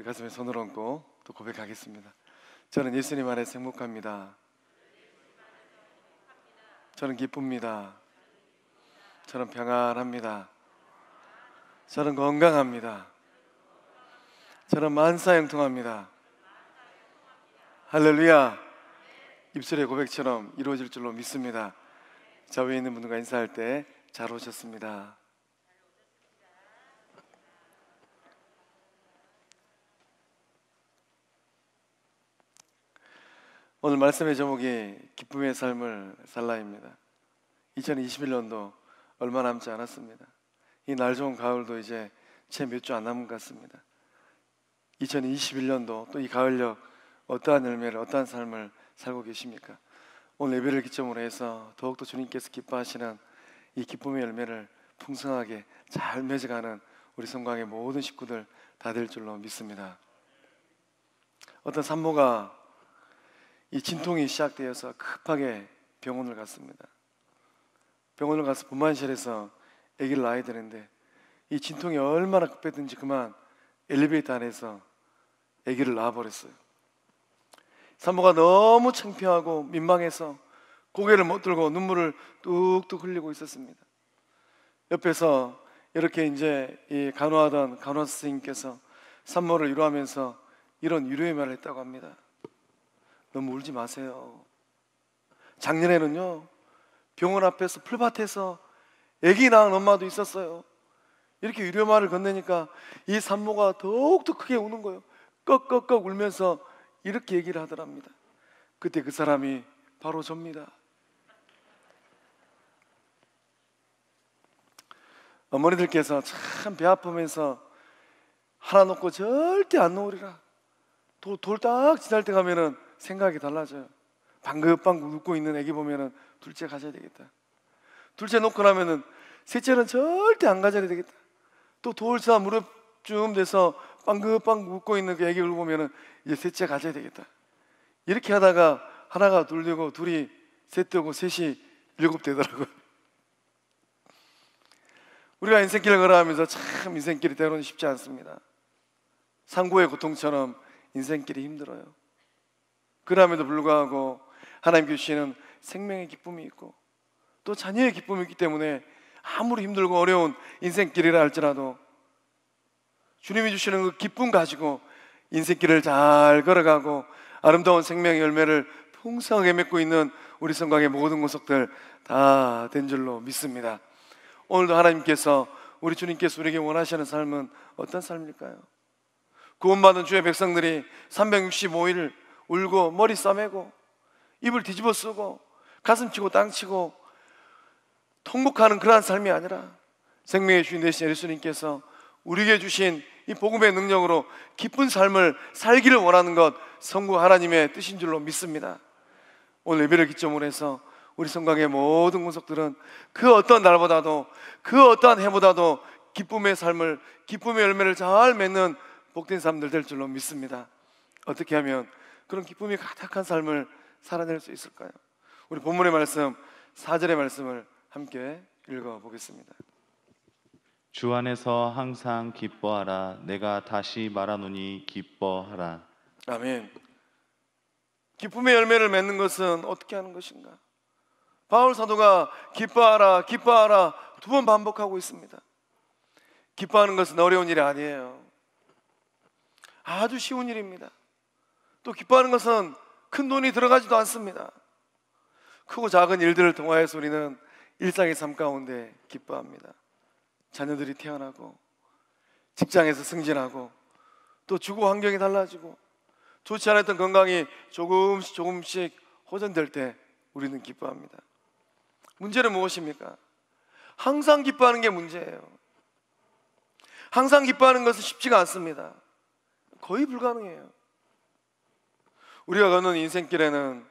우리 가슴에 손을 얹고 또 고백하겠습니다. 저는 예수님 안에서 행복합니다. 저는 기쁩니다. 저는 평안합니다. 저는 건강합니다. 저는 만사형통합니다. 할렐루야. 입술의 고백처럼 이루어질 줄로 믿습니다. 좌우에 있는 분들과 인사할 때 잘 오셨습니다. 오늘 말씀의 제목이 기쁨의 삶을 살라입니다. 2021년도 얼마 남지 않았습니다. 이 날 좋은 가을도 이제 채 몇 주 안 남은 것 같습니다. 2021년도 또 이 가을역 어떠한 열매를, 어떠한 삶을 살고 계십니까? 오늘 예배를 기점으로 해서 더욱더 주님께서 기뻐하시는 이 기쁨의 열매를 풍성하게 잘 맺어가는 우리 성광의 모든 식구들 다 될 줄로 믿습니다. 어떤 산모가 이 진통이 시작되어서 급하게 병원을 갔습니다. 병원을 가서 분만실에서 아기를 낳아야 되는데 이 진통이 얼마나 급했든지 그만 엘리베이터 안에서 아기를 낳아버렸어요. 산모가 너무 창피하고 민망해서 고개를 못 들고 눈물을 뚝뚝 흘리고 있었습니다. 옆에서 이렇게 이제 이 간호하던 간호사 선생님께서 산모를 위로하면서 이런 위로의 말을 했다고 합니다. 너무 울지 마세요. 작년에는요 병원 앞에서 풀밭에서 아기 낳은 엄마도 있었어요. 이렇게 위로 말을 건네니까 이 산모가 더욱더 크게 우는 거예요. 꺽꺽꺽 울면서 이렇게 얘기를 하더랍니다. 그때 그 사람이 바로 접니다. 어머니들께서 참 배 아프면서 하나 놓고 절대 안 놓으리라. 돌 딱 지날 때 가면은 생각이 달라져요. 방긋방긋 웃고 있는 애기 보면은 둘째 가져야 되겠다. 둘째 놓고 나면은 셋째는 절대 안 가져야 되겠다. 또 돌사 무릎쯤 돼서 방긋방긋 웃고 있는 그 애기를 보면은 이제 셋째 가져야 되겠다. 이렇게 하다가 하나가 둘 되고 둘이 셋 되고 셋이 일곱 되더라고요. 우리가 인생길을 걸어가면서 참 인생길이 때로는 쉽지 않습니다. 상고의 고통처럼 인생길이 힘들어요. 그럼에도 불구하고 하나님 주시는 생명의 기쁨이 있고 또 자녀의 기쁨이 있기 때문에 아무리 힘들고 어려운 인생길이라 할지라도 주님이 주시는 그 기쁨 가지고 인생길을 잘 걸어가고 아름다운 생명의 열매를 풍성하게 맺고 있는 우리 성광의 모든 구석들 다 된 줄로 믿습니다. 오늘도 하나님께서 우리 주님께서 우리에게 원하시는 삶은 어떤 삶일까요? 구원받은 주의 백성들이 365일 울고 머리 싸매고 입을 뒤집어 쓰고 가슴 치고 땅 치고 통곡하는 그러한 삶이 아니라 생명의 주인 되신 예수님께서 우리에게 주신 이 복음의 능력으로 기쁜 삶을 살기를 원하는 것 성부 하나님의 뜻인 줄로 믿습니다. 오늘 예배를 기점으로 해서 우리 성광의 모든 구석들은 그 어떤 날보다도 그 어떠한 해보다도 기쁨의 삶을, 기쁨의 열매를 잘 맺는 복된 삶들 될 줄로 믿습니다. 어떻게 하면 그런 기쁨이 가득한 삶을 살아낼 수 있을까요? 우리 본문의 말씀 4절의 말씀을 함께 읽어보겠습니다. 주 안에서 항상 기뻐하라. 내가 다시 말하노니 기뻐하라. 아멘. 기쁨의 열매를 맺는 것은 어떻게 하는 것인가? 바울 사도가 기뻐하라 기뻐하라 두 번 반복하고 있습니다. 기뻐하는 것은 어려운 일이 아니에요. 아주 쉬운 일입니다. 또 기뻐하는 것은 큰 돈이 들어가지도 않습니다. 크고 작은 일들을 통하여서 우리는 일상의 삶 가운데 기뻐합니다. 자녀들이 태어나고 직장에서 승진하고 또 주거 환경이 달라지고 좋지 않았던 건강이 조금씩 호전될 때 우리는 기뻐합니다. 문제는 무엇입니까? 항상 기뻐하는 게 문제예요. 항상 기뻐하는 것은 쉽지가 않습니다. 거의 불가능해요. 우리가 걷는 인생길에는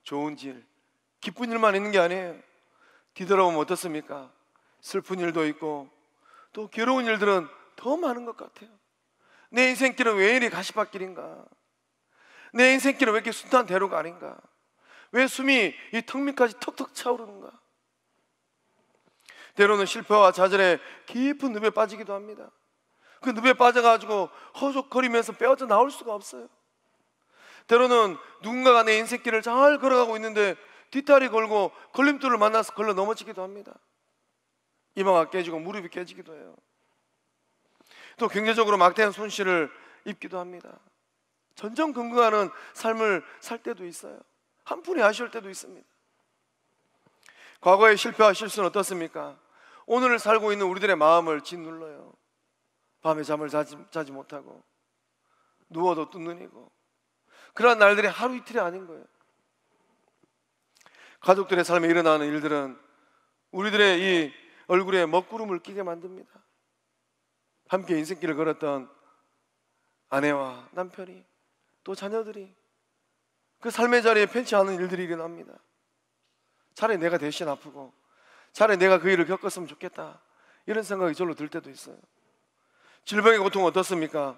좋은 일, 기쁜 일만 있는 게 아니에요. 뒤돌아보면 어떻습니까? 슬픈 일도 있고 또 괴로운 일들은 더 많은 것 같아요. 내 인생길은 왜 이리 가시밭길인가? 내 인생길은 왜 이렇게 순탄한 대로가 아닌가? 왜 숨이 이 턱 밑까지 턱턱 차오르는가? 때로는 실패와 좌절에 깊은 늪에 빠지기도 합니다. 그 늪에 빠져가지고 허족거리면서 빼어져 나올 수가 없어요. 때로는 누군가가 내 인생길을 잘 걸어가고 있는데 뒷다리 걸고 걸림돌을 만나서 걸러 넘어지기도 합니다. 이마가 깨지고 무릎이 깨지기도 해요. 또 경제적으로 막대한 손실을 입기도 합니다. 전전긍긍하는 삶을 살 때도 있어요. 한푼이 아쉬울 때도 있습니다. 과거의 실패와 실수는 어떻습니까? 오늘을 살고 있는 우리들의 마음을 짓눌러요. 밤에 잠을 자지 못하고 누워도 뜬 눈이고, 그러한 날들이 하루 이틀이 아닌 거예요. 가족들의 삶에 일어나는 일들은 우리들의 이 얼굴에 먹구름을 끼게 만듭니다. 함께 인생길을 걸었던 아내와 남편이, 또 자녀들이 그 삶의 자리에 편치 않은 일들이 일어납니다. 차라리 내가 대신 아프고 차라리 내가 그 일을 겪었으면 좋겠다, 이런 생각이 절로 들 때도 있어요. 질병의 고통은 어떻습니까?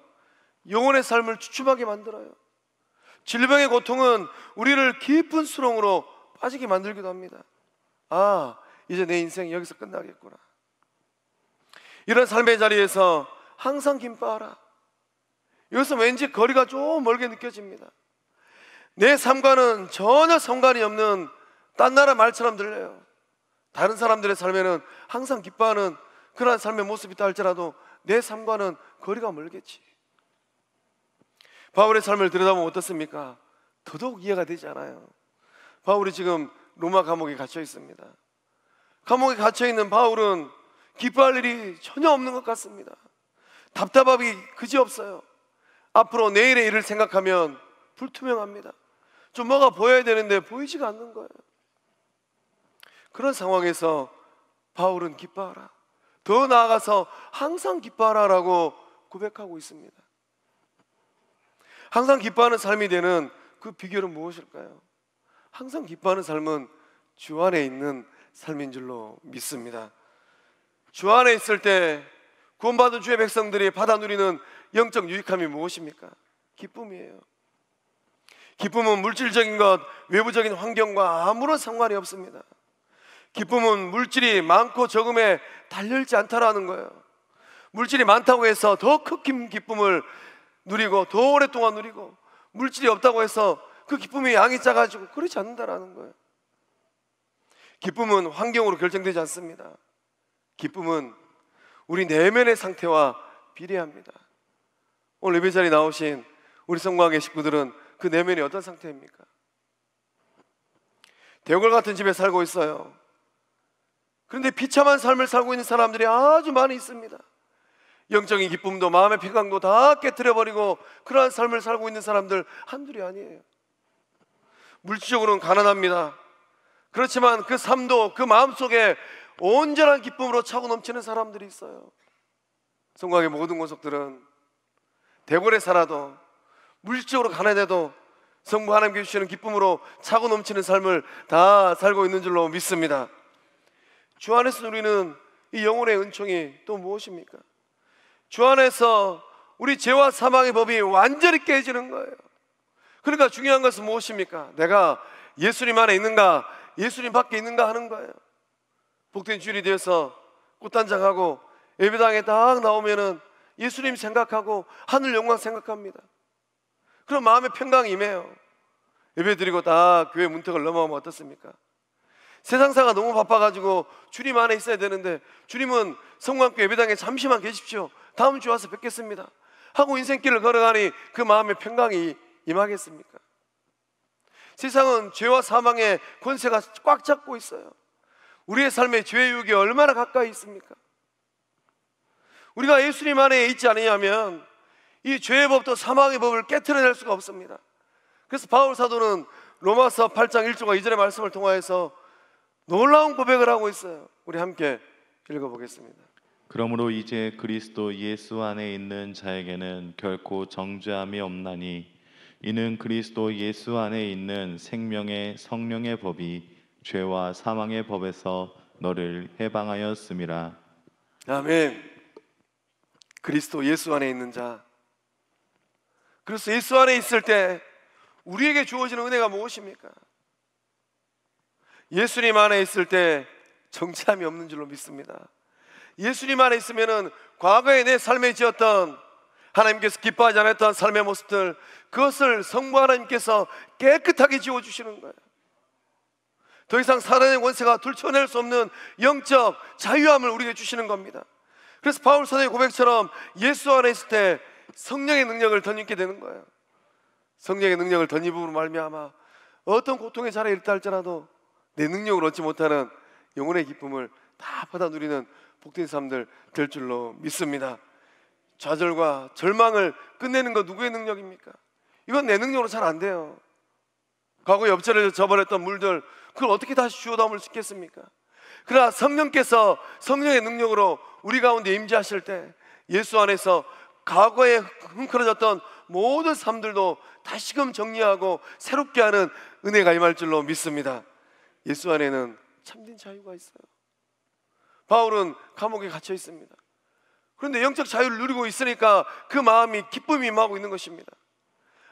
영혼의 삶을 주춤하게 만들어요. 질병의 고통은 우리를 깊은 수렁으로 빠지게 만들기도 합니다. 아, 이제 내 인생이 여기서 끝나겠구나. 이런 삶의 자리에서 항상 기뻐하라. 여기서 왠지 거리가 좀 멀게 느껴집니다. 내 삶과는 전혀 상관이 없는 딴 나라 말처럼 들려요. 다른 사람들의 삶에는 항상 기뻐하는 그러한 삶의 모습이 있다 할지라도 내 삶과는 거리가 멀겠지. 바울의 삶을 들여다보면 어떻습니까? 더더욱 이해가 되지 않아요. 바울이 지금 로마 감옥에 갇혀 있습니다. 감옥에 갇혀 있는 바울은 기뻐할 일이 전혀 없는 것 같습니다. 답답함이 그지없어요. 앞으로 내일의 일을 생각하면 불투명합니다. 좀 뭐가 보여야 되는데 보이지가 않는 거예요. 그런 상황에서 바울은 기뻐하라, 더 나아가서 항상 기뻐하라라고 고백하고 있습니다. 항상 기뻐하는 삶이 되는 그 비결은 무엇일까요? 항상 기뻐하는 삶은 주 안에 있는 삶인 줄로 믿습니다. 주 안에 있을 때 구원받은 주의 백성들이 받아 누리는 영적 유익함이 무엇입니까? 기쁨이에요. 기쁨은 물질적인 것, 외부적인 환경과 아무런 상관이 없습니다. 기쁨은 물질이 많고 적음에 달려있지 않다라는 거예요. 물질이 많다고 해서 더 큰 기쁨을 누리고 더 오랫동안 누리고, 물질이 없다고 해서 그 기쁨의 양이 작아지고 그렇지 않는다라는 거예요. 기쁨은 환경으로 결정되지 않습니다. 기쁨은 우리 내면의 상태와 비례합니다. 오늘 예배 자리에 나오신 우리 성공학의 식구들은 그 내면이 어떤 상태입니까? 대궐 같은 집에 살고 있어요. 그런데 비참한 삶을 살고 있는 사람들이 아주 많이 있습니다. 영적인 기쁨도 마음의 평강도 다 깨트려버리고 그러한 삶을 살고 있는 사람들 한둘이 아니에요. 물질적으로는 가난합니다. 그렇지만 그 삶도 그 마음속에 온전한 기쁨으로 차고 넘치는 사람들이 있어요. 성곽의 모든 권속들은 대궐에 살아도 물질적으로 가난해도 성부 하나님께 주시는 기쁨으로 차고 넘치는 삶을 다 살고 있는 줄로 믿습니다. 주 안에서 누리는 이 영혼의 은총이 또 무엇입니까? 주 안에서 우리 죄와 사망의 법이 완전히 깨지는 거예요. 그러니까 중요한 것은 무엇입니까? 내가 예수님 안에 있는가, 예수님 밖에 있는가 하는 거예요. 복된 주일이 되어서 꽃단장하고 예배당에 딱 나오면은 예수님 생각하고 하늘 영광 생각합니다. 그럼 마음의 평강이 임해요. 예배 드리고 다 교회 문턱을 넘어가면 어떻습니까? 세상사가 너무 바빠가지고 주님 안에 있어야 되는데 주님은 성광교 예배당에 잠시만 계십시오, 다음 주에 와서 뵙겠습니다 하고 인생길을 걸어가니 그 마음의 평강이 임하겠습니까? 세상은 죄와 사망의 권세가 꽉 잡고 있어요. 우리의 삶에 죄의 유혹이 얼마나 가까이 있습니까? 우리가 예수님 안에 있지 않으냐면 이 죄의 법도 사망의 법을 깨트려낼 수가 없습니다. 그래서 바울 사도는 로마서 8장 1절과 2절의 말씀을 통하여서 놀라운 고백을 하고 있어요. 우리 함께 읽어보겠습니다. 그러므로 이제 그리스도 예수 안에 있는 자에게는 결코 정죄함이 없나니 이는 그리스도 예수 안에 있는 생명의 성령의 법이 죄와 사망의 법에서 너를 해방하였음이라. 아멘. 그리스도 예수 안에 있는 자, 그리스도 예수 안에 있을 때 우리에게 주어지는 은혜가 무엇입니까? 예수님 안에 있을 때 정죄함이 없는 줄로 믿습니다. 예수님 안에 있으면은 과거에 내 삶에 지었던 하나님께서 기뻐하지 않았던 삶의 모습들, 그것을 성부 하나님께서 깨끗하게 지워주시는 거예요. 더 이상 사단의 권세가 들춰낼 수 없는 영적 자유함을 우리에게 주시는 겁니다. 그래서 바울 사도의 고백처럼 예수 안에 있을 때 성령의 능력을 덧입게 되는 거예요. 성령의 능력을 덧입음으로 말미암아 어떤 고통의 자리에 있다 할지라도 내 능력을 얻지 못하는 영혼의 기쁨을 다 받아 누리는 복된 사람들 될 줄로 믿습니다. 좌절과 절망을 끝내는 건 누구의 능력입니까? 이건 내 능력으로 잘 안 돼요. 과거에 엎질러져 져버렸던 물들, 그걸 어떻게 다시 주워 담을 수 있겠습니까? 그러나 성령께서 성령의 능력으로 우리 가운데 임재하실 때 예수 안에서 과거에 흥크러졌던 모든 삶들도 다시금 정리하고 새롭게 하는 은혜가 임할 줄로 믿습니다. 예수 안에는 참된 자유가 있어요. 바울은 감옥에 갇혀 있습니다. 그런데 영적 자유를 누리고 있으니까 그 마음이 기쁨이 임하고 있는 것입니다.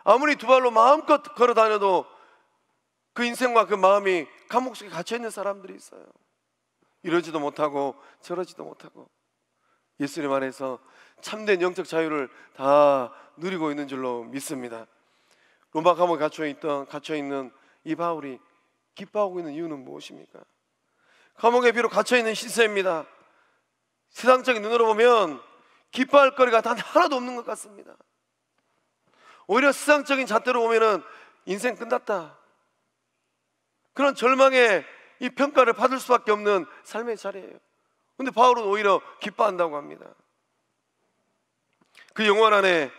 아무리 두 발로 마음껏 걸어 다녀도 그 인생과 그 마음이 감옥 속에 갇혀 있는 사람들이 있어요. 이러지도 못하고 저러지도 못하고 예수님 안에서 참된 영적 자유를 다 누리고 있는 줄로 믿습니다. 로마 감옥에 갇혀 있는 이 바울이 기뻐하고 있는 이유는 무엇입니까? 감옥에 비록 갇혀 있는 신세입니다. 세상적인 눈으로 보면 기뻐할 거리가 단 하나도 없는 것 같습니다. 오히려 세상적인 잣대로 보면은 인생 끝났다, 그런 절망의 이 평가를 받을 수밖에 없는 삶의 자리예요. 그런데 바울은 오히려 기뻐한다고 합니다. 그 영혼 안에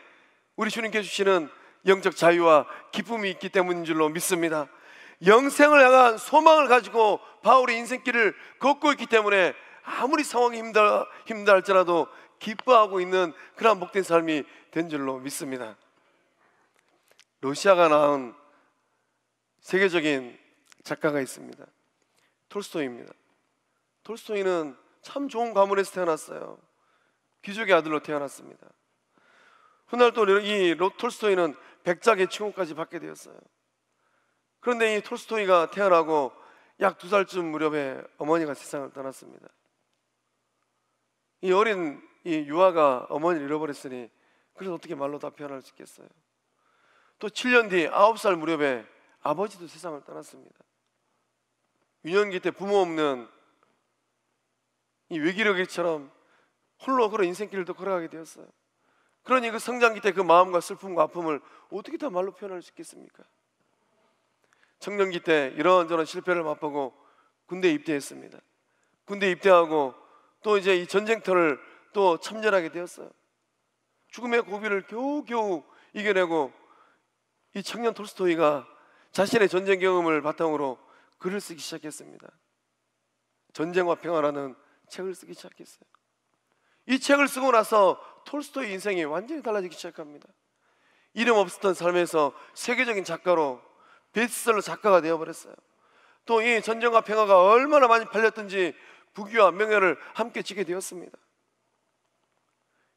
우리 주님께 주시는 영적 자유와 기쁨이 있기 때문인 줄로 믿습니다. 영생을 향한 소망을 가지고 바울의 인생길을 걷고 있기 때문에 아무리 상황이 힘들다 할지라도 기뻐하고 있는 그런 복된 삶이 된 줄로 믿습니다. 러시아가 낳은 세계적인 작가가 있습니다. 톨스토이입니다. 톨스토이는 참 좋은 가문에서 태어났어요. 귀족의 아들로 태어났습니다. 훗날 또 이 톨스토이는 백작의 칭호까지 받게 되었어요. 그런데 이 톨스토이가 태어나고 약 2살쯤 무렵에 어머니가 세상을 떠났습니다. 이 어린 이 유아가 어머니를 잃어버렸으니 그래서 어떻게 말로 다 표현할 수 있겠어요? 또 7년 뒤 9살 무렵에 아버지도 세상을 떠났습니다. 유년기 때 부모 없는 이 외기러기처럼 홀로 그런 인생길을 또 걸어가게 되었어요. 그러니 그 성장기 때 그 마음과 슬픔과 아픔을 어떻게 다 말로 표현할 수 있겠습니까? 청년기 때 이런저런 실패를 맛보고 군대에 입대했습니다. 군대에 입대하고 또 이제 이 전쟁터를 또 참전하게 되었어요. 죽음의 고비를 겨우겨우 이겨내고 이 청년 톨스토이가 자신의 전쟁 경험을 바탕으로 글을 쓰기 시작했습니다. 전쟁과 평화라는 책을 쓰기 시작했어요. 이 책을 쓰고 나서 톨스토이 인생이 완전히 달라지기 시작합니다. 이름 없었던 삶에서 세계적인 작가로 베스트셀러 작가가 되어버렸어요. 또 이 전쟁과 평화가 얼마나 많이 팔렸든지 부귀와 명예를 함께 지게 되었습니다.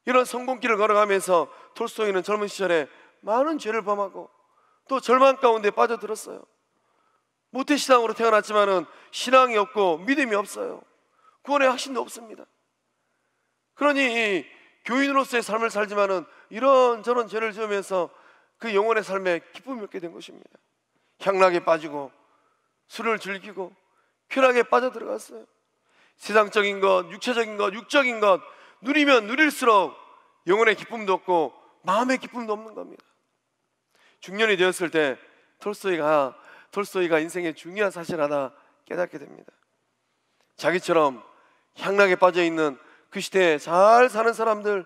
이런 성공길을 걸어가면서 톨스토이는 젊은 시절에 많은 죄를 범하고 또 절망 가운데 빠져들었어요. 모태신앙으로 태어났지만은 신앙이 없고 믿음이 없어요. 구원의 확신도 없습니다. 그러니 이 교인으로서의 삶을 살지만은 이런저런 죄를 지으면서 그 영혼의 삶에 기쁨이 없게 된 것입니다. 향락에 빠지고 술을 즐기고 쾌락에 빠져들어갔어요. 세상적인 것, 육체적인 것, 육적인 것 누리면 누릴수록 영혼의 기쁨도 없고 마음의 기쁨도 없는 겁니다. 중년이 되었을 때 톨스토이가 인생의 중요한 사실 하나 깨닫게 됩니다. 자기처럼 향락에 빠져있는 그 시대에 잘 사는 사람들,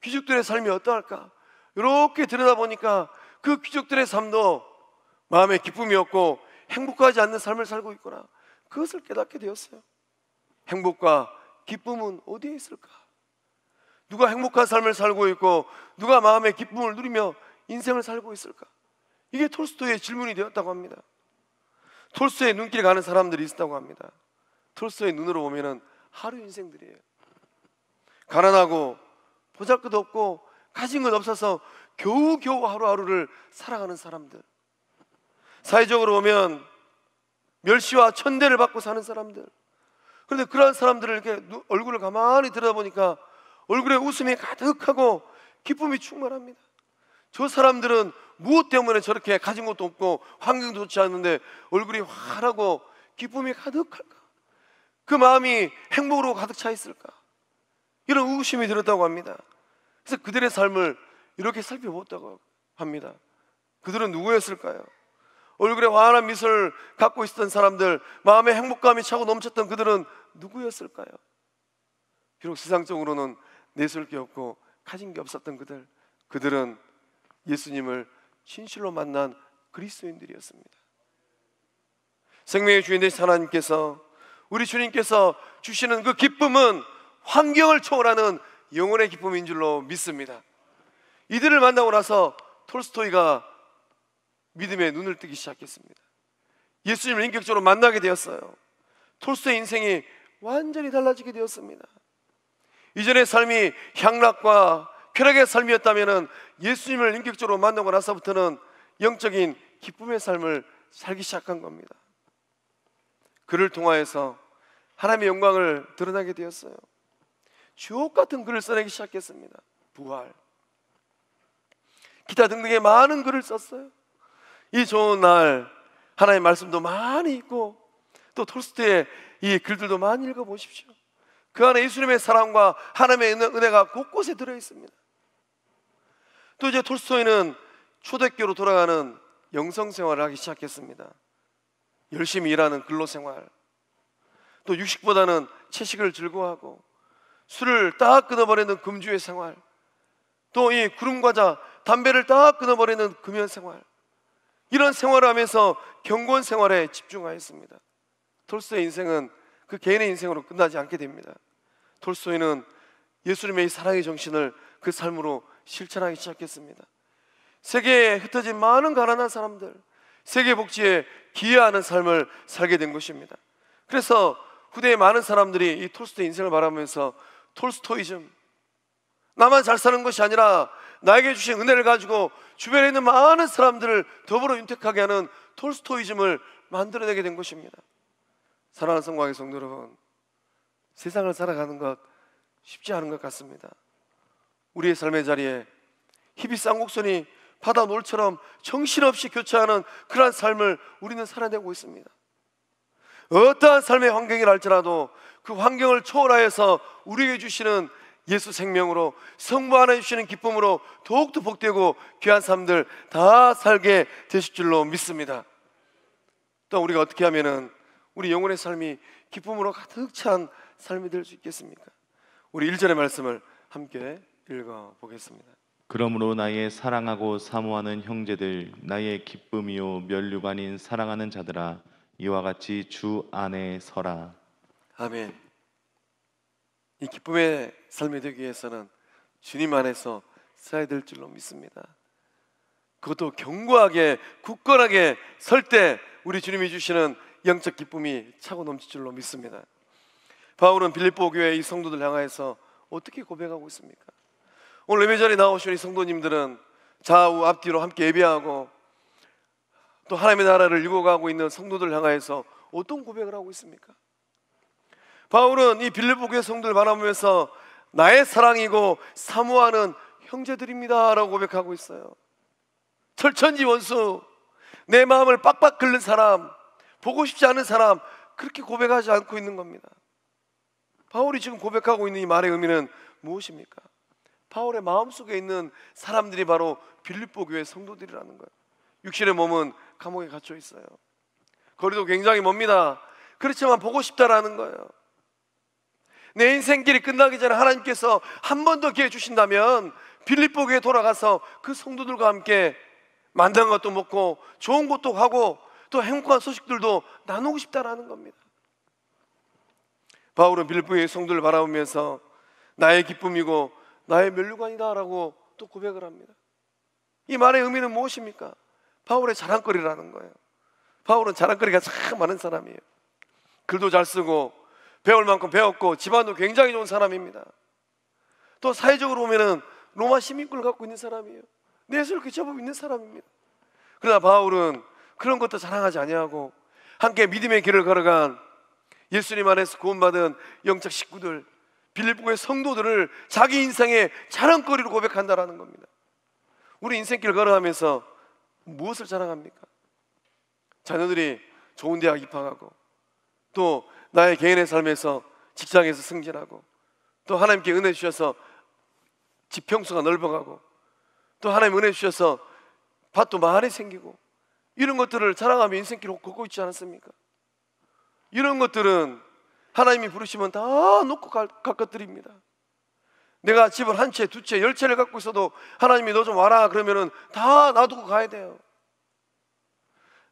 귀족들의 삶이 어떠할까? 이렇게 들여다보니까 그 귀족들의 삶도 마음에 기쁨이 없고 행복하지 않는 삶을 살고 있구나, 그것을 깨닫게 되었어요. 행복과 기쁨은 어디에 있을까? 누가 행복한 삶을 살고 있고 누가 마음의 기쁨을 누리며 인생을 살고 있을까? 이게 톨스토이의 질문이 되었다고 합니다. 톨스토이의 눈길 가는 사람들이 있었다고 합니다. 톨스토이의 눈으로 보면은 하루 인생들이에요. 가난하고 보잘것 없고 가진 것 없어서 겨우겨우 하루하루를 살아가는 사람들, 사회적으로 보면 멸시와 천대를 받고 사는 사람들, 그런데 그러한 사람들을 이렇게 얼굴을 가만히 들여다보니까 얼굴에 웃음이 가득하고 기쁨이 충만합니다. 저 사람들은 무엇 때문에 저렇게 가진 것도 없고 환경도 좋지 않은데 얼굴이 환하고 기쁨이 가득할까? 그 마음이 행복으로 가득 차 있을까? 이런 의구심이 들었다고 합니다. 그래서 그들의 삶을 이렇게 살펴봤다고 합니다. 그들은 누구였을까요? 얼굴에 환한 미소를 갖고 있었던 사람들, 마음에 행복감이 차고 넘쳤던 그들은 누구였을까요? 비록 세상적으로는 내세울 게 없고 가진 게 없었던 그들은 예수님을 진실로 만난 그리스도인들이었습니다. 생명의 주인 되신 하나님께서, 우리 주님께서 주시는 그 기쁨은 환경을 초월하는 영혼의 기쁨인 줄로 믿습니다. 이들을 만나고 나서 톨스토이가 믿음의 눈을 뜨기 시작했습니다. 예수님을 인격적으로 만나게 되었어요. 톨스토이의 인생이 완전히 달라지게 되었습니다. 이전의 삶이 향락과 쾌락의 삶이었다면 예수님을 인격적으로 만나고 나서부터는 영적인 기쁨의 삶을 살기 시작한 겁니다. 그를 통하여서 하나님의 영광을 드러나게 되었어요. 주옥 같은 글을 써내기 시작했습니다. 부활, 기타 등등의 많은 글을 썼어요. 이 좋은 날 하나님의 말씀도 많이 읽고 또 톨스토이의 이 글들도 많이 읽어보십시오. 그 안에 예수님의 사랑과 하나님의 은혜가 곳곳에 들어있습니다. 또 이제 톨스토이는 초대교로 돌아가는 영성생활을 하기 시작했습니다. 열심히 일하는 근로생활, 또 육식보다는 채식을 즐거워하고 술을 딱 끊어버리는 금주의 생활, 또 이 구름과자, 담배를 딱 끊어버리는 금연생활, 이런 생활을 하면서 경건 생활에 집중하였습니다. 톨스토이의 인생은 그 개인의 인생으로 끝나지 않게 됩니다. 톨스토이는 예수님의 이 사랑의 정신을 그 삶으로 실천하기 시작했습니다. 세계에 흩어진 많은 가난한 사람들, 세계 복지에 기여하는 삶을 살게 된 것입니다. 그래서 후대에 많은 사람들이 이 톨스토이 인생을 바라보면서 톨스토이즘, 나만 잘 사는 것이 아니라 나에게 주신 은혜를 가지고 주변에 있는 많은 사람들을 더불어 윤택하게 하는 톨스토이즘을 만들어내게 된 것입니다. 사랑하는 성광의 성도 여러분, 세상을 살아가는 것 쉽지 않은 것 같습니다. 우리의 삶의 자리에 희비 쌍곡선이 바다 놀처럼 정신없이 교차하는 그러한 삶을 우리는 살아내고 있습니다. 어떠한 삶의 환경이라 할지라도 그 환경을 초월하여서 우리에게 주시는 예수 생명으로, 성부 안에 주시는 기쁨으로 더욱더 복되고 귀한 삶들 다 살게 되실 줄로 믿습니다. 또 우리가 어떻게 하면은 우리 영혼의 삶이 기쁨으로 가득 찬 삶이 될 수 있겠습니까? 우리 1절의 말씀을 함께 읽어보겠습니다. 그러므로 나의 사랑하고 사모하는 형제들, 나의 기쁨이요 면류가 아닌 사랑하는 자들아, 이와 같이 주 안에 서라. 아멘. 이 기쁨의 삶이 되기 위해서는 주님 안에서 서야 될 줄로 믿습니다. 그것도 견고하게 굳건하게 설 때 우리 주님이 주시는 영적 기쁨이 차고 넘칠 줄로 믿습니다. 바울은 빌립보 교회 이 성도들 향하여서 어떻게 고백하고 있습니까? 오늘 예배 자리에 나오신 이 성도님들은 좌우 앞뒤로 함께 예배하고 또 하나님의 나라를 이루어가고 있는 성도들 향하여서 어떤 고백을 하고 있습니까? 바울은 이 빌립보 교회 성도들 바라보면서 나의 사랑이고 사모하는 형제들입니다 라고 고백하고 있어요. 철천지 원수, 내 마음을 빡빡 긁는 사람, 보고 싶지 않은 사람, 그렇게 고백하지 않고 있는 겁니다. 바울이 지금 고백하고 있는 이 말의 의미는 무엇입니까? 바울의 마음속에 있는 사람들이 바로 빌립보 교회 성도들이라는 거예요. 육신의 몸은 감옥에 갇혀 있어요. 거리도 굉장히 멉니다. 그렇지만 보고 싶다라는 거예요. 내 인생길이 끝나기 전에 하나님께서 한 번 더 기회 주신다면 빌립보 교회에 돌아가서 그 성도들과 함께 만난 것도 먹고 좋은 것도 가고 또 행복한 소식들도 나누고 싶다라는 겁니다. 바울은 빌립보 교회 성도를 바라보면서 나의 기쁨이고 나의 면류관이다라고 또 고백을 합니다. 이 말의 의미는 무엇입니까? 바울의 자랑거리라는 거예요. 바울은 자랑거리가 참 많은 사람이에요. 글도 잘 쓰고 배울 만큼 배웠고 집안도 굉장히 좋은 사람입니다. 또 사회적으로 보면은 로마 시민권을 갖고 있는 사람이에요. 내세울 그 제법 있는 사람입니다. 그러나 바울은 그런 것도 자랑하지 아니하고 함께 믿음의 길을 걸어간 예수님 안에서 구원받은 영적 식구들, 빌립보의 성도들을 자기 인생의 자랑거리로 고백한다라는 겁니다. 우리 인생길 걸어가면서 무엇을 자랑합니까? 자녀들이 좋은 대학 입학하고, 또 나의 개인의 삶에서 직장에서 승진하고, 또 하나님께 은혜 주셔서 집 평수가 넓어가고, 또 하나님 은혜 주셔서 밭도 많이 생기고, 이런 것들을 자랑하며 인생길을 걷고 있지 않습니까? 이런 것들은 하나님이 부르시면 다 놓고 갈 것들입니다. 내가 집을 한 채, 두 채, 10채를 갖고 있어도 하나님이 너 좀 와라 그러면은 다 놔두고 가야 돼요.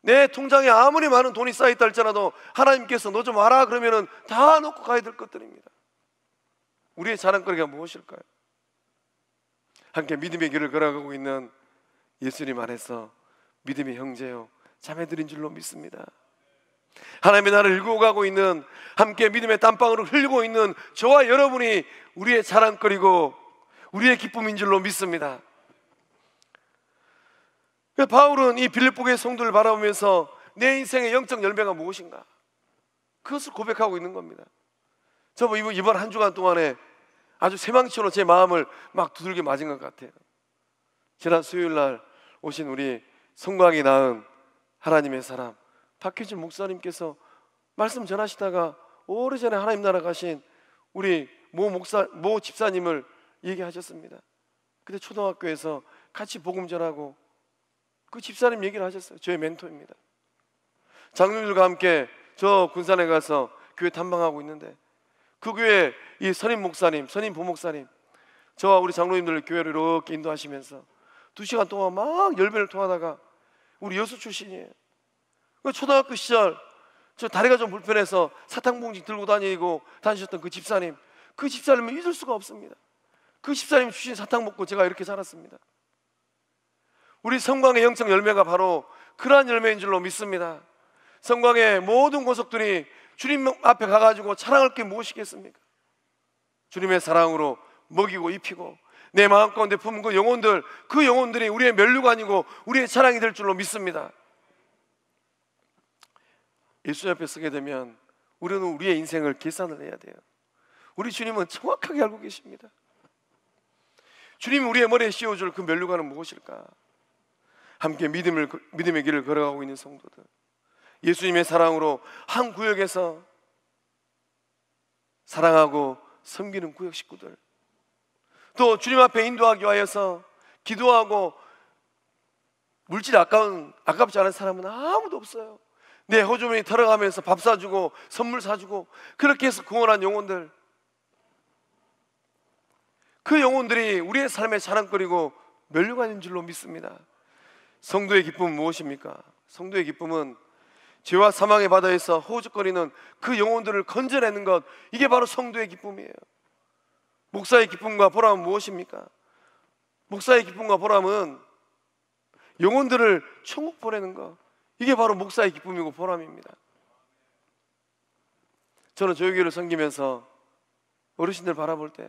내 통장에 아무리 많은 돈이 쌓여있다 할지라도 하나님께서 너 좀 와라 그러면은 다 놓고 가야 될 것들입니다. 우리의 자랑거리가 무엇일까요? 함께 믿음의 길을 걸어가고 있는 예수님 안에서 믿음의 형제요 자매들인 줄로 믿습니다. 하나님의 나라를 일구어가고 있는, 함께 믿음의 땀방울을 흘리고 있는 저와 여러분이 우리의 자랑거리고 우리의 기쁨인 줄로 믿습니다. 바울은 이 빌립보의 성도를 바라보면서 내 인생의 영적 열매가 무엇인가, 그것을 고백하고 있는 겁니다. 저 이번 한 주간 동안에 아주 쇠망치로 제 마음을 막 두들겨 맞은 것 같아요. 지난 수요일 날 오신 우리 성곽이 낳은 하나님의 사람 박효진 목사님께서 말씀 전하시다가 오래전에 하나님 나라 가신 우리 모 집사님을 얘기하셨습니다. 그때 초등학교에서 같이 복음 전하고 그 집사님 얘기를 하셨어요. 저의 멘토입니다. 장로님들과 함께 저 군산에 가서 교회 탐방하고 있는데, 그 교회 이 선임 목사님, 선임 부목사님, 저와 우리 장로님들 교회를 이렇게 인도하시면서 2시간 동안 막 열변을 통하다가, 우리 여수 출신이에요. 초등학교 시절 저 다리가 좀 불편해서 사탕봉지 들고 다니셨던 그 집사님을 잊을 수가 없습니다. 그 집사님이 주신 사탕 먹고 제가 이렇게 자랐습니다. 우리 성광의 영적 열매가 바로 그러한 열매인 줄로 믿습니다. 성광의 모든 권속들이 주님 앞에 가가지고 자랑할 게 무엇이겠습니까? 주님의 사랑으로 먹이고 입히고 내 마음 가운데 품은 그 영혼들이 우리의 면류관이고 우리의 자랑이 될 줄로 믿습니다. 예수 앞에 서게 되면 우리는 우리의 인생을 계산을 해야 돼요. 우리 주님은 정확하게 알고 계십니다. 주님이 우리의 머리에 씌워줄 그 면류관은 무엇일까? 함께 믿음의 길을 걸어가고 있는 성도들, 예수님의 사랑으로 한 구역에서 사랑하고 섬기는 구역 식구들, 또 주님 앞에 인도하기 위하여서 기도하고 물질이 아깝지 않은 사람은 아무도 없어요. 내 호주머니 털어가면서 밥 사주고 선물 사주고 그렇게 해서 구원한 영혼들, 그 영혼들이 우리의 삶의 자랑거리고 면류관인 줄로 믿습니다. 성도의 기쁨은 무엇입니까? 성도의 기쁨은 죄와 사망의 바다에서 호적거리는 그 영혼들을 건져내는 것, 이게 바로 성도의 기쁨이에요. 목사의 기쁨과 보람은 무엇입니까? 목사의 기쁨과 보람은 영혼들을 천국 보내는 것, 이게 바로 목사의 기쁨이고 보람입니다. 저는 저희 교회를 섬기면서 어르신들 바라볼 때,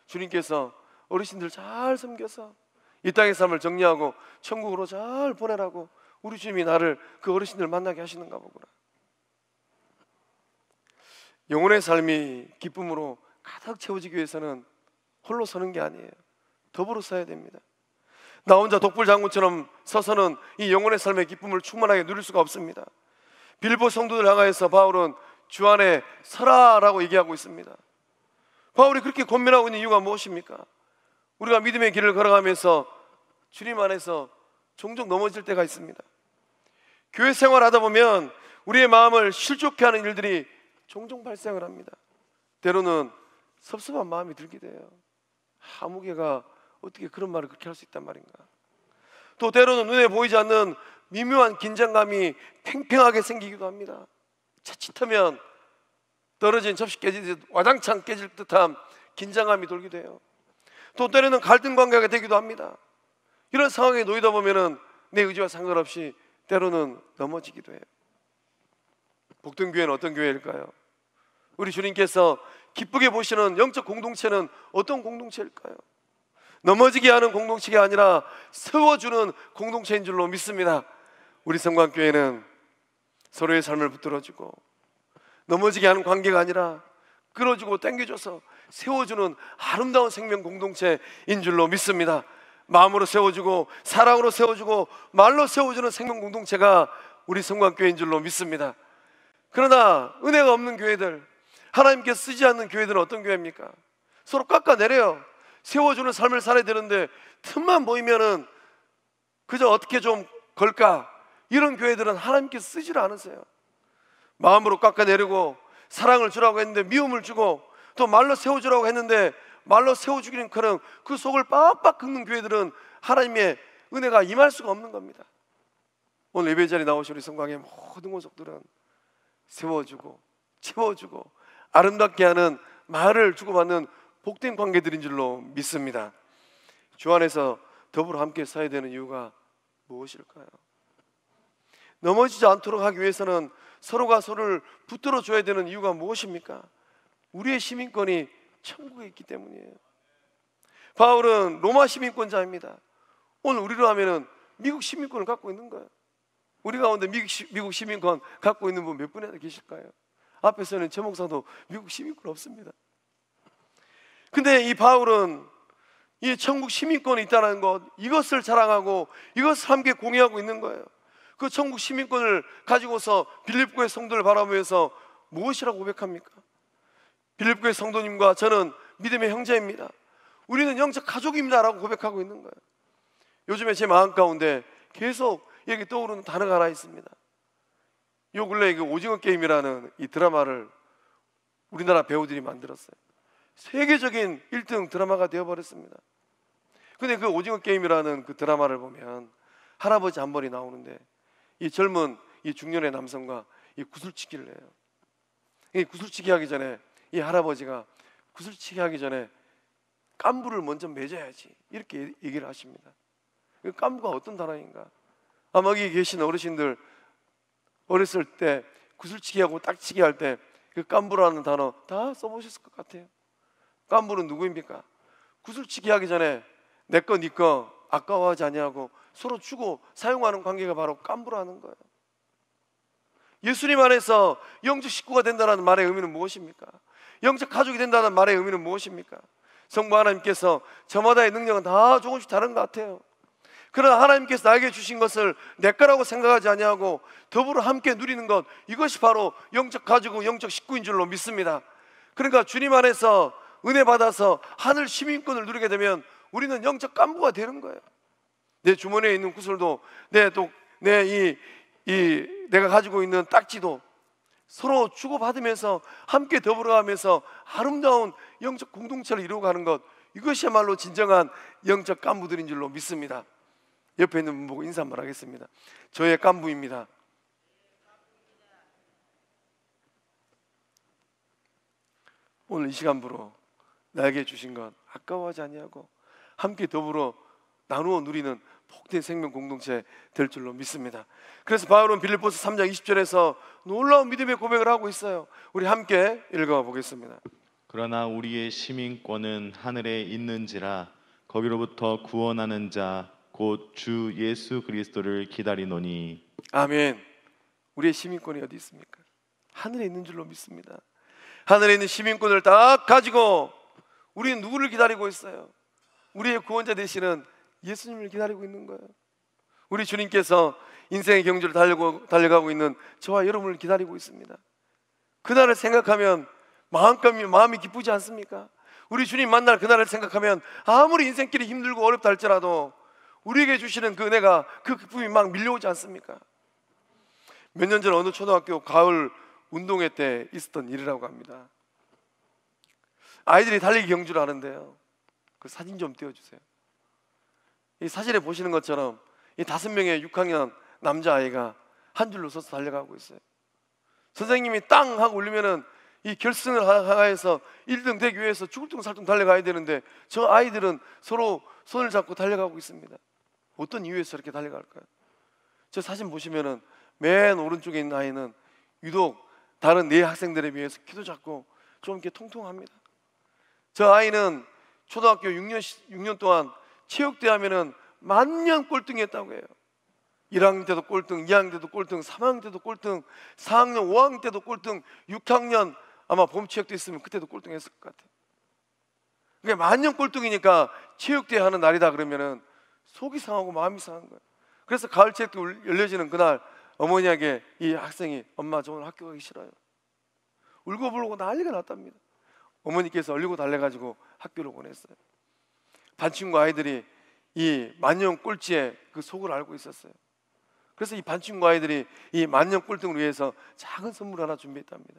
주님께서 어르신들 잘 섬겨서 이 땅의 삶을 정리하고 천국으로 잘 보내라고 우리 주님이 나를 그 어르신들 만나게 하시는가 보구나. 영혼의 삶이 기쁨으로 가득 채워지기 위해서는 홀로 서는 게 아니에요. 더불어 서야 됩니다. 나 혼자 독불장군처럼 서서는 이 영혼의 삶의 기쁨을 충만하게 누릴 수가 없습니다. 빌립보 성도들 향하여서 바울은 주 안에 서라라고 얘기하고 있습니다. 바울이 그렇게 권면하고 있는 이유가 무엇입니까? 우리가 믿음의 길을 걸어가면서 주님 안에서 종종 넘어질 때가 있습니다. 교회 생활하다 보면 우리의 마음을 실족해 하는 일들이 종종 발생을 합니다. 때로는 섭섭한 마음이 들게 돼요. 하무개가 어떻게 그런 말을 그렇게 할 수 있단 말인가. 또 때로는 눈에 보이지 않는 미묘한 긴장감이 팽팽하게 생기기도 합니다. 자칫하면 떨어진 접시 깨지듯 와장창 깨질 듯한 긴장감이 돌기도 해요. 또 때로는 갈등 관계가 되기도 합니다. 이런 상황에 놓이다 보면은 내 의지와 상관없이 때로는 넘어지기도 해요. 복등교회는 어떤 교회일까요? 우리 주님께서 기쁘게 보시는 영적 공동체는 어떤 공동체일까요? 넘어지게 하는 공동체가 아니라 세워주는 공동체인 줄로 믿습니다. 우리 성광교회는 서로의 삶을 붙들어주고 넘어지게 하는 관계가 아니라 끌어주고 당겨줘서 세워주는 아름다운 생명 공동체인 줄로 믿습니다. 마음으로 세워주고 사랑으로 세워주고 말로 세워주는 생명 공동체가 우리 성광교회인 줄로 믿습니다. 그러나 은혜가 없는 교회들, 하나님께서 쓰지 않는 교회들은 어떤 교회입니까? 서로 깎아내려요. 세워주는 삶을 살아야 되는데 틈만 보이면은 그저 어떻게 좀 걸까? 이런 교회들은 하나님께서 쓰지를 않으세요. 마음으로 깎아내리고 사랑을 주라고 했는데 미움을 주고, 또 말로 세워주라고 했는데 말로 세워주기는 그런 그 속을 빡빡 긁는 교회들은 하나님의 은혜가 임할 수가 없는 겁니다. 오늘 예배 자리에 나오신 우리 성광의 모든 권속들은 세워주고 채워주고 아름답게 하는 말을 주고받는 복된 관계들인 줄로 믿습니다. 주 안에서 더불어 함께 서야 되는 이유가 무엇일까요? 넘어지지 않도록 하기 위해서는 서로가 서로를 붙들어 줘야 되는 이유가 무엇입니까? 우리의 시민권이 천국에 있기 때문이에요. 바울은 로마 시민권자입니다. 오늘 우리로 하면은 미국 시민권을 갖고 있는 거예요. 우리 가운데 미국 시민권 갖고 있는 분 몇 분이나 계실까요? 앞에서는 제 목사도 미국 시민권 없습니다. 근데 이 바울은 이 천국 시민권이 있다는 것, 이것을 자랑하고 이것을 함께 공유하고 있는 거예요. 그 천국 시민권을 가지고서 빌립보의 성도를 바라보면서 무엇이라고 고백합니까? 빌립보의 성도님과 저는 믿음의 형제입니다. 우리는 영적 가족입니다 라고 고백하고 있는 거예요. 요즘에 제 마음 가운데 계속 여기 떠오르는 단어가 하나 있습니다. 요 근래에 그 오징어 게임이라는 이 드라마를 우리나라 배우들이 만들었어요. 세계적인 1등 드라마가 되어버렸습니다. 근데 그 오징어 게임이라는 그 드라마를 보면 할아버지 한 번이 나오는데 이 젊은 이 중년의 남성과 이 구슬치기를 해요. 이 구슬치기 하기 전에 이 할아버지가 구슬치기 하기 전에 깐부를 먼저 맺어야지 이렇게 얘기를 하십니다. 그 깐부가 어떤 단어인가? 아마 여기 계신 어르신들 어렸을 때 구슬치기하고 딱치기 할 때 그 깐부라는 단어 다 써보셨을 것 같아요. 깐부는 누구입니까? 구슬치기 하기 전에 내 거 네 거 아까워하지 아니하고 서로 주고 사용하는 관계가 바로 깐부라는 거예요. 예수님 안에서 영적 식구가 된다는 말의 의미는 무엇입니까? 영적 가족이 된다는 말의 의미는 무엇입니까? 성부 하나님께서 저마다의 능력은 다 조금씩 다른 것 같아요. 그러나 하나님께서 나에게 주신 것을 내 거라고 생각하지 아니하고 더불어 함께 누리는 것, 이것이 바로 영적 가족이고 영적 식구인 줄로 믿습니다. 그러니까 주님 안에서 은혜 받아서 하늘 시민권을 누리게 되면 우리는 영적 깐부가 되는 거예요. 내 주머니에 있는 구슬도 내가 가지고 있는 딱지도 서로 주고받으면서 함께 더불어가면서 아름다운 영적 공동체를 이루어가는 것, 이것이야말로 진정한 영적 깐부들인 줄로 믿습니다. 옆에 있는 분 보고 인사 한번 하겠습니다. 저의 깐부입니다. 오늘 이 시간부로 나에게 주신 것 아까워하지 아니하고 함께 더불어 나누어 누리는 복된 생명 공동체 될 줄로 믿습니다. 그래서 바울은 빌립보서 3장 20절에서 놀라운 믿음의 고백을 하고 있어요. 우리 함께 읽어보겠습니다. 그러나 우리의 시민권은 하늘에 있는지라 거기로부터 구원하는 자 곧 주 예수 그리스도를 기다리노니. 아멘. 우리의 시민권이 어디 있습니까? 하늘에 있는 줄로 믿습니다. 하늘에 있는 시민권을 딱 가지고 우리는 누구를 기다리고 있어요? 우리의 구원자 되시는 예수님을 기다리고 있는 거예요. 우리 주님께서 인생의 경주를 달려가고 있는 저와 여러분을 기다리고 있습니다. 그날을 생각하면 마음이 기쁘지 않습니까? 우리 주님 만날 그날을 생각하면 아무리 인생길이 힘들고 어렵다 할지라도 우리에게 주시는 그 은혜가, 그 기쁨이 막 밀려오지 않습니까? 몇 년 전 어느 초등학교 가을 운동회 때 있었던 일이라고 합니다. 아이들이 달리기 경주를 하는데요, 그 사진 좀 띄워주세요. 이 사진에 보시는 것처럼 이 5명의 6학년 남자아이가 한 줄로 서서 달려가고 있어요. 선생님이 땅 하고 울리면은 이 결승을 하여서 1등 되기 위해서 죽을둥살둥 달려가야 되는데 저 아이들은 서로 손을 잡고 달려가고 있습니다. 어떤 이유에서 이렇게 달려갈까요? 저 사진 보시면은 맨 오른쪽에 있는 아이는 유독 다른 4학생들에 비해서 키도 작고 좀 이렇게 통통합니다. 저 아이는 초등학교 6년 동안 체육대회 하면은 만년 꼴등했다고 해요. 1학년 때도 꼴등, 2학년 때도 꼴등, 3학년 때도 꼴등, 4학년, 5학년 때도 꼴등, 6학년 아마 봄체육도 있으면 그때도 꼴등했을 것 같아요. 그게 만년 꼴등이니까 체육대회 하는 날이다 그러면은 속이 상하고 마음이 상한 거예요. 그래서 가을 체육도 열려지는 그날 어머니에게 이 학생이 엄마 저 오늘 학교 가기 싫어요. 울고불고 난리가 났답니다. 어머니께서 얼리고 달래가지고 학교로 보냈어요. 반 친구 아이들이 이 만년 꼴찌의 그 속을 알고 있었어요. 그래서 이 반 친구 아이들이 이 만년 꼴등을 위해서 작은 선물 하나 준비했답니다.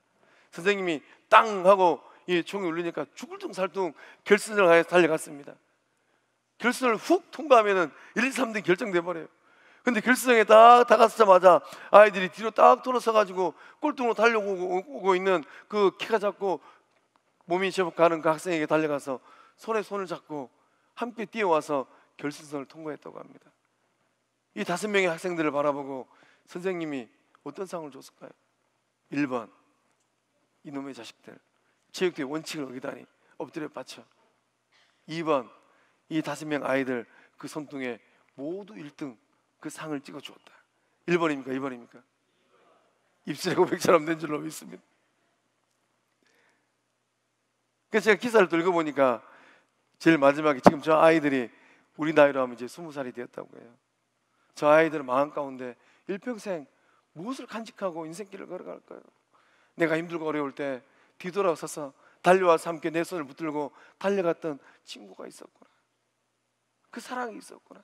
선생님이 땅 하고 이 총이 울리니까 죽을둥살둥 결승을 하여 달려갔습니다. 결승을 훅 통과하면은 1, 2, 3등 결정돼 버려요. 근데 결승에 딱 다가서자마자 아이들이 뒤로 딱 돌아서 가지고 꼴등으로 달려오고 있는 그 키가 작고 몸이 제법 가는 그 학생에게 달려가서 손에 손을 잡고 함께 뛰어와서 결승선을 통과했다고 합니다. 이 5명의 학생들을 바라보고 선생님이 어떤 상을 줬을까요? 1번, 이놈의 자식들 체육대회 원칙을 어기다니 엎드려 바쳐. 2번, 이 5명 아이들 그 손등에 모두 1등 그 상을 찍어 주었다. 1번입니까? 2번입니까? 입술에 고백처럼 된 줄로 믿습니다. 그래서 제가 기사를 또 읽어보니까 제일 마지막에 지금 저 아이들이 우리 나이로 하면 이제 20살이 되었다고 해요. 저 아이들은 마음 가운데 일평생 무엇을 간직하고 인생길을 걸어갈까요? 내가 힘들고 어려울 때 뒤돌아서서 달려와서 함께 내 손을 붙들고 달려갔던 친구가 있었구나. 그 사랑이 있었구나.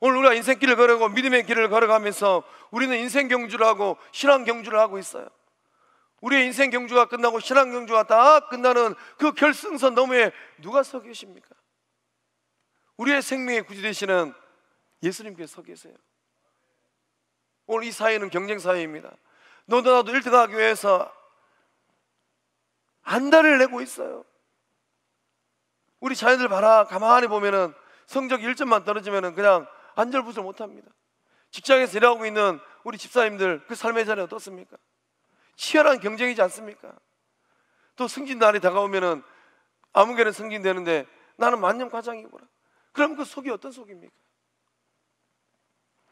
오늘 우리가 인생길을 걸어가고 믿음의 길을 걸어가면서 우리는 인생 경주를 하고 신앙 경주를 하고 있어요. 우리의 인생 경주가 끝나고 신앙 경주가 다 끝나는 그 결승선 너머에 누가 서 계십니까? 우리의 생명의 구주 되시는 예수님께서 서 계세요. 오늘 이 사회는 경쟁 사회입니다. 너도 나도 1등 하기 위해서 안달을 내고 있어요. 우리 자녀들 봐라. 가만히 보면은 성적이 1점만 떨어지면은 그냥 안절부절 못합니다. 직장에서 일하고 있는 우리 집사님들 그 삶의 자리 어떻습니까? 치열한 경쟁이지 않습니까? 또 승진 날이 다가오면은 아무개는 승진되는데 나는 만년과장이구나. 그럼 그 속이 어떤 속입니까?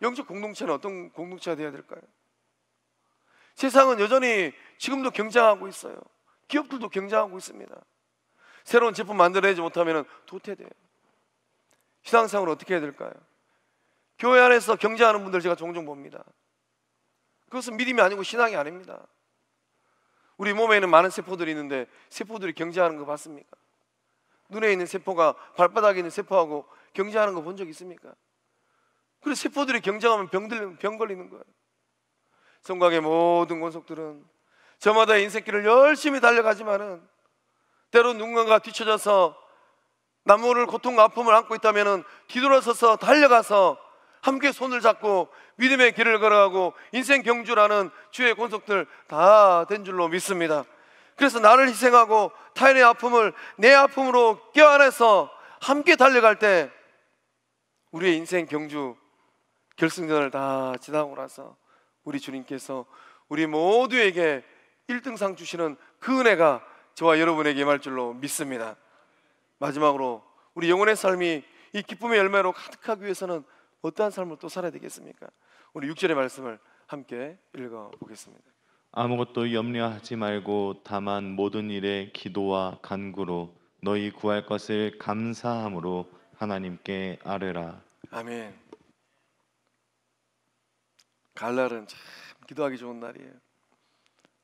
영적 공동체는 어떤 공동체가 되어야 될까요? 세상은 여전히 지금도 경쟁하고 있어요. 기업들도 경쟁하고 있습니다. 새로운 제품 만들어내지 못하면 도태돼요. 신앙생활을 어떻게 해야 될까요? 교회 안에서 경쟁하는 분들 제가 종종 봅니다. 그것은 믿음이 아니고 신앙이 아닙니다. 우리 몸에는 많은 세포들이 있는데 세포들이 경쟁하는 거 봤습니까? 눈에 있는 세포가 발바닥에 있는 세포하고 경쟁하는 거 본 적 있습니까? 그래서 세포들이 경쟁하면 병 걸리는 거예요. 성곽의 모든 권속들은 저마다의 인생길을 열심히 달려가지만은 때로 누군가가 뒤쳐져서 나무를 고통과 아픔을 안고 있다면 뒤돌아서서 달려가서 함께 손을 잡고 믿음의 길을 걸어가고 인생 경주라는 주의 권속들 다 된 줄로 믿습니다. 그래서 나를 희생하고 타인의 아픔을 내 아픔으로 껴안아서 함께 달려갈 때 우리의 인생 경주 결승전을 다 지나고 나서 우리 주님께서 우리 모두에게 1등상 주시는 그 은혜가 저와 여러분에게 임할 줄로 믿습니다. 마지막으로 우리 영혼의 삶이 이 기쁨의 열매로 가득하기 위해서는 어떠한 삶을 또 살아야 되겠습니까? 우리 6절의 말씀을 함께 읽어보겠습니다. 아무것도 염려하지 말고 다만 모든 일에 기도와 간구로 너희 구할 것을 감사함으로 하나님께 아뢰라. 아멘. 가을날은 참 기도하기 좋은 날이에요.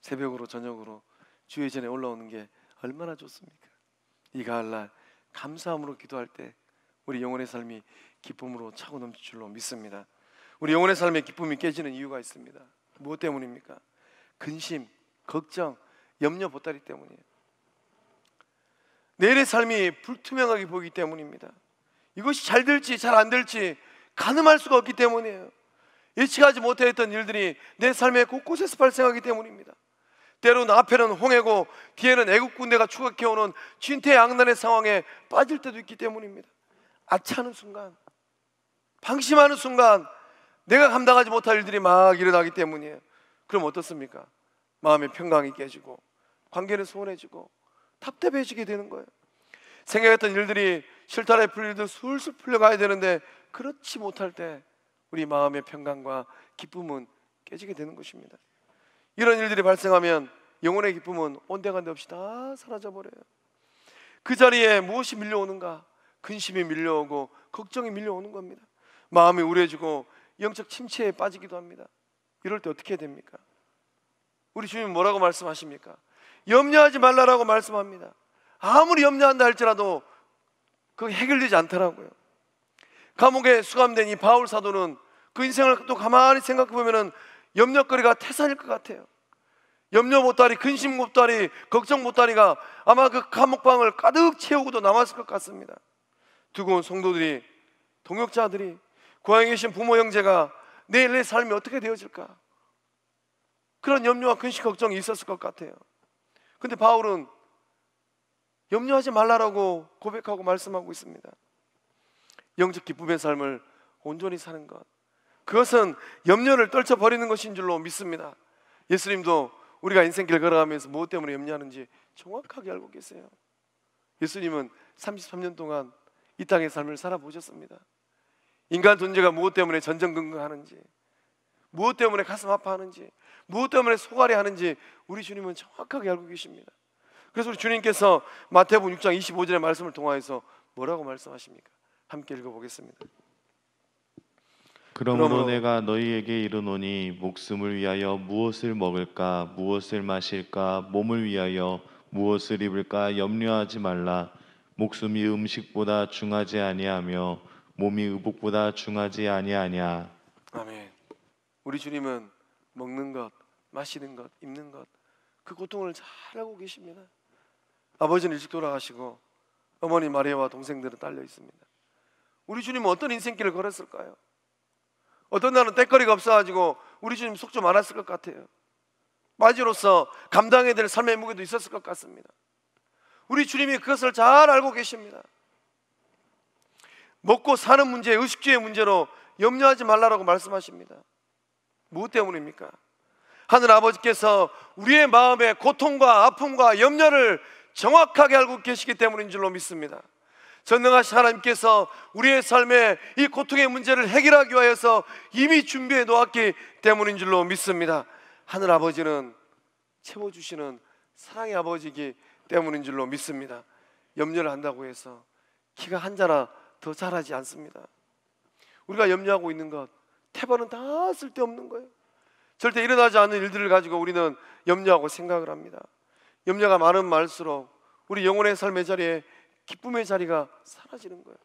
새벽으로 저녁으로 주의 전에 올라오는 게 얼마나 좋습니까? 이 가을날 감사함으로 기도할 때 우리 영혼의 삶이 기쁨으로 차고 넘칠 줄로 믿습니다. 우리 영혼의 삶의 기쁨이 깨지는 이유가 있습니다. 무엇 때문입니까? 근심, 걱정, 염려, 보따리 때문이에요. 내일의 삶이 불투명하게 보이기 때문입니다. 이것이 잘 될지 잘 안 될지 가늠할 수가 없기 때문이에요. 예측하지 못했던 일들이 내 삶의 곳곳에서 발생하기 때문입니다. 때로는 앞에는 홍해고 뒤에는 애국 군대가 추격해오는 진퇴양난의 상황에 빠질 때도 있기 때문입니다. 아차하는 순간, 방심하는 순간 내가 감당하지 못할 일들이 막 일어나기 때문이에요. 그럼 어떻습니까? 마음의 평강이 깨지고 관계는 소원해지고 답답해지게 되는 거예요. 생각했던 일들이 실타래 풀리듯 술술 풀려가야 되는데 그렇지 못할 때 우리 마음의 평강과 기쁨은 깨지게 되는 것입니다. 이런 일들이 발생하면 영혼의 기쁨은 온데간데 없이 다 사라져버려요. 그 자리에 무엇이 밀려오는가? 근심이 밀려오고 걱정이 밀려오는 겁니다. 마음이 우울해지고 영적 침체에 빠지기도 합니다. 이럴 때 어떻게 해야 됩니까? 우리 주님은 뭐라고 말씀하십니까? 염려하지 말라라고 말씀합니다. 아무리 염려한다 할지라도 그게 해결되지 않더라고요. 감옥에 수감된 이 바울 사도는 그 인생을 또 가만히 생각해 보면은 염려거리가 태산일 것 같아요. 염려 보따리, 근심 보따리, 걱정 보따리가 아마 그 감옥방을 가득 채우고도 남았을 것 같습니다. 두고 온 성도들이, 동역자들이, 고향에 계신 부모 형제가 내일 내 삶이 어떻게 되어질까? 그런 염려와 근심, 걱정이 있었을 것 같아요. 근데 바울은 염려하지 말라라고 고백하고 말씀하고 있습니다. 영적 기쁨의 삶을 온전히 사는 것, 그것은 염려를 떨쳐버리는 것인 줄로 믿습니다. 예수님도 우리가 인생길 걸어가면서 무엇 때문에 염려하는지 정확하게 알고 계세요. 예수님은 33년 동안 이 땅의 삶을 살아보셨습니다. 인간 존재가 무엇 때문에 전전긍긍하는지, 무엇 때문에 가슴 아파하는지, 무엇 때문에 소갈이 하는지 우리 주님은 정확하게 알고 계십니다. 그래서 우리 주님께서 마태복음 6장 25절의 말씀을 통하여서 뭐라고 말씀하십니까? 함께 읽어보겠습니다. 그러므로 내가 너희에게 이르노니 목숨을 위하여 무엇을 먹을까, 무엇을 마실까, 몸을 위하여 무엇을 입을까 염려하지 말라. 목숨이 음식보다 중하지 아니하며 몸이 의복보다 중하지 아니하냐. 아멘. 우리 주님은 먹는 것, 마시는 것, 입는 것, 그 고통을 잘 알고 계십니다. 아버지는 일찍 돌아가시고 어머니 마리아와 동생들은 딸려 있습니다. 우리 주님은 어떤 인생길을 걸었을까요? 어떤 날은 땔거리가 없어가지고 우리 주님 속 좀 알았을 것 같아요. 맞이로서 감당해야 될 삶의 무게도 있었을 것 같습니다. 우리 주님이 그것을 잘 알고 계십니다. 먹고 사는 문제, 의식주의 문제로 염려하지 말라라고 말씀하십니다. 무엇 때문입니까? 하늘 아버지께서 우리의 마음의 고통과 아픔과 염려를 정확하게 알고 계시기 때문인 줄로 믿습니다. 전능하신 하나님께서 우리의 삶에 이 고통의 문제를 해결하기 위하여서 이미 준비해 놓았기 때문인 줄로 믿습니다. 하늘 아버지는 채워주시는 사랑의 아버지이기 때문인 줄로 믿습니다. 염려를 한다고 해서 키가 한 자나 더 자라지 않습니다. 우리가 염려하고 있는 것, 태반은 다 쓸데없는 거예요. 절대 일어나지 않는 일들을 가지고 우리는 염려하고 생각을 합니다. 염려가 많으면 많을수록 우리 영혼의 삶의 자리에 기쁨의 자리가 사라지는 거예요.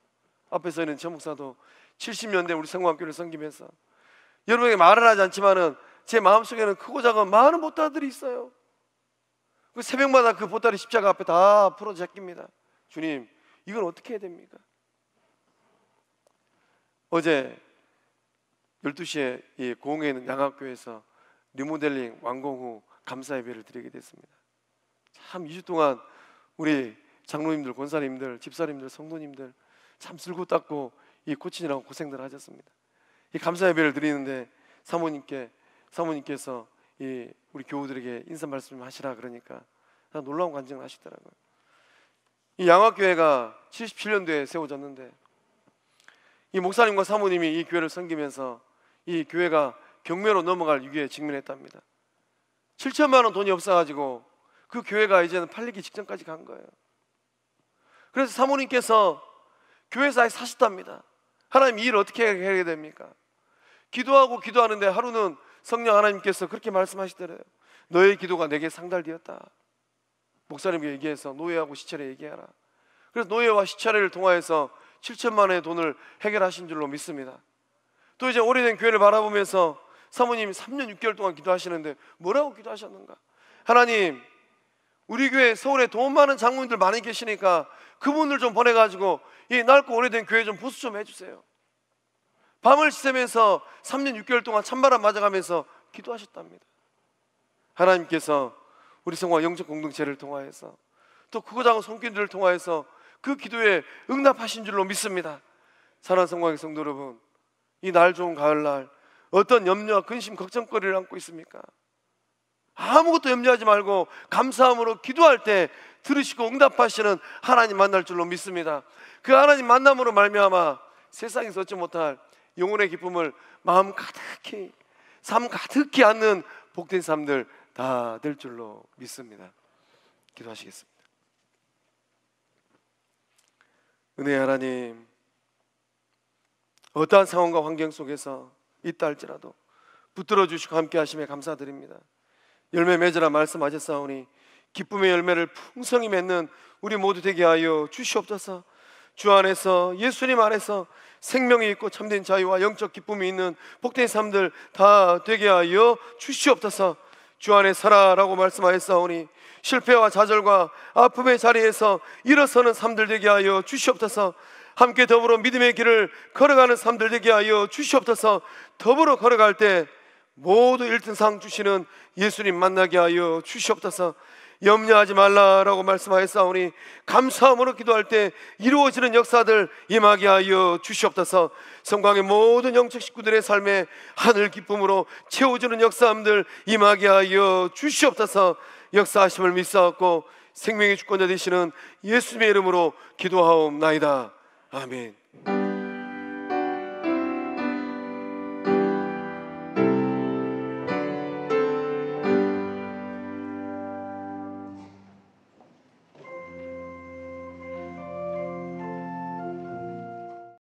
앞에서 있는 저 목사도 70년대 우리 성공학교를 섬기면서 여러분에게 말은 하지 않지만은 제 마음속에는 크고 작은 많은 보따리들이 있어요. 그 새벽마다 그 보따리 십자가 앞에 다 풀어 제낍니다. 주님, 이건 어떻게 해야 됩니까? 어제 12시에 이 고흥에 있는 양학교에서 리모델링 완공 후 감사 예배를 드리게 됐습니다. 참 2주 동안 우리 장로님들, 권사님들, 집사님들, 성도님들 참 쓸고 닦고 이 코치느라고 고생들 하셨습니다. 이 감사 예배를 드리는데 사모님께서 이 우리 교우들에게 인사 말씀 하시라 그러니까 놀라운 간증을 하시더라고요. 이 양학교회가 77년도에 세워졌는데 이 목사님과 사모님이 이 교회를 섬기면서 이 교회가 경매로 넘어갈 위기에 직면했답니다. 7천만 원 돈이 없어가지고 그 교회가 이제는 팔리기 직전까지 간 거예요. 그래서 사모님께서 교회사에 사셨답니다. 하나님 이 일 어떻게 해야 됩니까? 기도하고 기도하는데 하루는 성령 하나님께서 그렇게 말씀하시더래요. 너의 기도가 내게 상달되었다. 목사님께 얘기해서 노예하고 시찰에 얘기하라. 그래서 노예와 시찰을 통하여서 7천만 원의 돈을 해결하신 줄로 믿습니다. 또 이제 오래된 교회를 바라보면서 사모님이 3년 6개월 동안 기도하시는데 뭐라고 기도하셨는가? 하나님, 우리 교회 서울에 돈 많은 장로님들 많이 계시니까 그분들 좀 보내가지고 이 낡고 오래된 교회 좀 보수 좀 해주세요. 밤을 지새면서 3년 6개월 동안 찬바람 맞아가면서 기도하셨답니다. 하나님께서 우리 성화 영적 공동체를 통하여서 또 크고 작은 손길들을 통하여서 그 기도에 응답하신 줄로 믿습니다. 사랑하는 성화의 성도 여러분, 이 날 좋은 가을날 어떤 염려와 근심, 걱정거리를 안고 있습니까? 아무것도 염려하지 말고 감사함으로 기도할 때 들으시고 응답하시는 하나님 만날 줄로 믿습니다. 그 하나님 만남으로 말미암아 세상에서 얻지 못할 영혼의 기쁨을 마음 가득히, 삶 가득히 안는 복된 삶들 다 될 줄로 믿습니다. 기도하시겠습니다. 은혜의 하나님, 어떠한 상황과 환경 속에서 있다 할지라도 붙들어 주시고 함께 하심에 감사드립니다. 열매 맺으라 말씀하셨사오니 기쁨의 열매를 풍성히 맺는 우리 모두 되게 하여 주시옵소서. 주 안에서, 예수님 안에서 생명이 있고 참된 자유와 영적 기쁨이 있는 복된 삶들 다 되게 하여 주시옵소서. 주 안에 살아라고 말씀하셨사오니 실패와 좌절과 아픔의 자리에서 일어서는 삶들 되게 하여 주시옵소서. 함께 더불어 믿음의 길을 걸어가는 삶들 되게 하여 주시옵소서. 더불어 걸어갈 때 모두 1등상 주시는 예수님 만나게 하여 주시옵소서. 염려하지 말라라고 말씀하였사오니 감사함으로 기도할 때 이루어지는 역사들 임하게 하여 주시옵소서. 성광의 모든 영적 식구들의 삶에 하늘 기쁨으로 채워주는 역사함들 임하게 하여 주시옵소서. 역사하심을 믿사옵고 생명의 주권자 되시는 예수님의 이름으로 기도하옵나이다. 아멘.